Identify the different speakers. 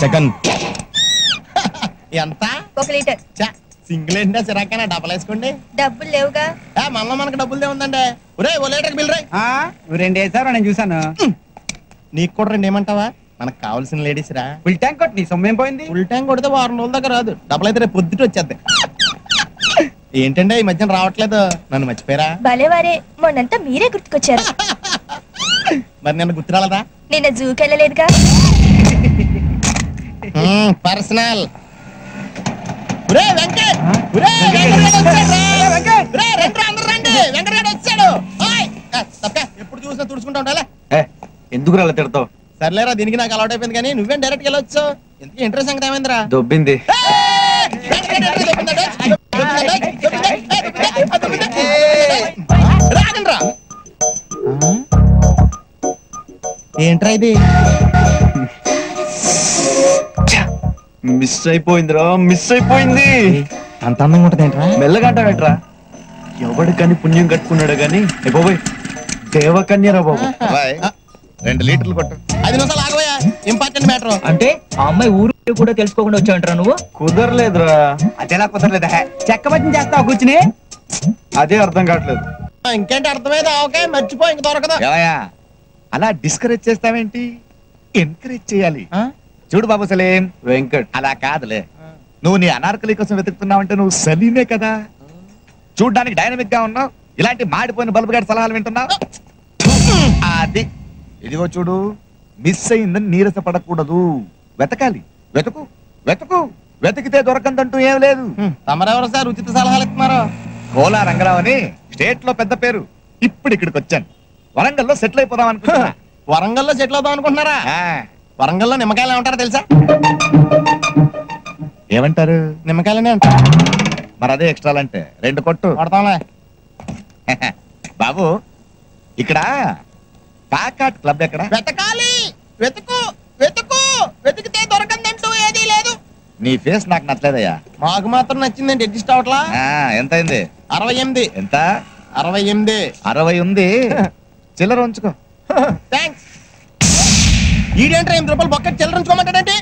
Speaker 1: చకన్ ఎంత?
Speaker 2: 1 litre.
Speaker 1: Single ఏంటా సిరాకనా? డబ్బులు వేసుకోండి.
Speaker 2: డబ్బులు లేవుగా.
Speaker 1: మనలో మనకు డబ్బులు ఉందండి. ఒరే ఓ లీటర్ బిల్ రే.
Speaker 3: 2 వేసారు, నేను చూసాను.
Speaker 1: నీకు కూడా 2 ఏమంటావా? మనకు కావాల్సిన లేడీస్ రా.
Speaker 3: ఫుల్ ట్యాంక్ కొట్టి నీ సొమ్మేం పోయింది?
Speaker 1: ఫుల్ ట్యాంక్ కొడితే 4 రోజుల దాకా రాదు. డబ్బులు అయితే రేపు పొద్దుట వచ్చేద్ది. ఏంటంటే ఈ మధ్యన రావట్లేదు, నన్ను మర్చిపోయారా?
Speaker 2: భలేవారే, మొన్నంతా మీరే గుర్తుకొచ్చారు.
Speaker 1: మరి నిన్న గుర్తురాలదా?
Speaker 2: నిన్న జూకి వెళ్ళలేదుగా.
Speaker 1: పర్సనల్. ఎప్పుడు చూసినా తుడుచుకుంటా ఉండాలి.
Speaker 4: ఎందుకు అలా తిడతావు?
Speaker 1: సర్లేరా, దీనికి నాకు అలవాటు అయిపోయింది. కానీ నువ్వేం డైరెక్ట్ వెళ్ళొచ్చు? ఇంతకీ ఇంట్రెస్ట్ సంగతి ఏమైందిరా?
Speaker 4: దొబ్బింది.
Speaker 1: ఏంట్రా ఇది?
Speaker 4: మిస్ అయిపోయిందిరా, మిస్ అయిపోయింది.
Speaker 1: అంత అందంగా ఉంటది ఏంట్రా?
Speaker 4: మెల్లగంటావేట్రా? ఎవడు కానీ పుణ్యం కట్టుకున్నాడు గాని బాబోయ్, దేవకన్యరా బాబు.
Speaker 1: 2 లీటర్లు కొట్టు. 5 నిమిషాలు ఆగబోయా, ఇంపార్టెంట్ మ్యాటర్.
Speaker 5: అంటే ఆ అమ్మాయి ఊరు కూడా తెలుసుకోకుండా వచ్చావంటరా నువ్వు?
Speaker 4: కుదరలేదురా.
Speaker 3: అదేలా కుదరలేదా? చెక్క బజ్జం చేస్తావు కూర్చుని?
Speaker 4: అదే అర్థం కావట్లేదు.
Speaker 1: ఇంకేంటి అర్థమైంది? ఓకే, మర్చిపో, ఇంక దొరకదు.
Speaker 4: అలా డిస్కరేజ్ చేస్తావేంటి? ఎంకరేజ్ చేయాలి. చూడు బాబు సలీం, వెంకట్ అలా కాదులే. నువ్వు నీ అనార్కలి కోసం వెతుకుతున్నావంటే నువ్వు సలీమే కదా. చూడ్డానికి డైనమిక్ గా ఉన్నావు, ఇలాంటి మాడిపోయిన బల్బు గారి సలహాలు వింటున్నావు. అది ఇదిగో చూడు, మిస్ అయిందని నీరసపడకూడదు. వెతకాలి, వెతుకు వెతుకు, వెతికితే దొరకందంటూ ఏం లేదు.
Speaker 1: తమరెవరు సార్ ఉచిత సలహాలు ఇస్తున్నారు?
Speaker 4: కోలా రంగరావు అని స్టేట్ లో పెద్ద పేరు. ఇప్పుడు ఇక్కడికి వచ్చాను. వరంగల్లో సెటిల్ అయిపోదాం అనుకుంటున్నా.
Speaker 1: వరంగల్లో సెటిల్ అవుదాం అనుకుంటున్నారా? వరంగల్లో నిమ్మకాయలు ఏమంటారో తెలుసా?
Speaker 4: ఏమంటారు?
Speaker 1: నిమ్మకాయలనే అంటారు.
Speaker 4: మరి అదే ఎక్స్ట్రాలంటే 2 కొట్టు.
Speaker 1: కొడతాంలే.
Speaker 4: బాబు, ఇక్కడ ప్యాకాట్ క్లబ్ ఎక్కడ?
Speaker 1: వెతకాలి, వెతుకు వెతుకు, వెతికితే దొరకందంటూ ఏదీ లేదు.
Speaker 4: నీ ఫేస్ నాకు నచ్చలేదయ్యా.
Speaker 1: మాకు మాత్రం నచ్చిందండి, అడ్జస్ట్ అవట్లా.
Speaker 4: ఎంత అయింది?
Speaker 1: 68.
Speaker 4: ఎంత?
Speaker 1: 68.
Speaker 4: 60 ఉంది. చిల్లర ఉంచుకో.
Speaker 1: థ్యాంక్స్. ఈడేంట్రా 8 రూపాయలు బొక్క చిల్లర ఉంచుకోమంటాడంటే?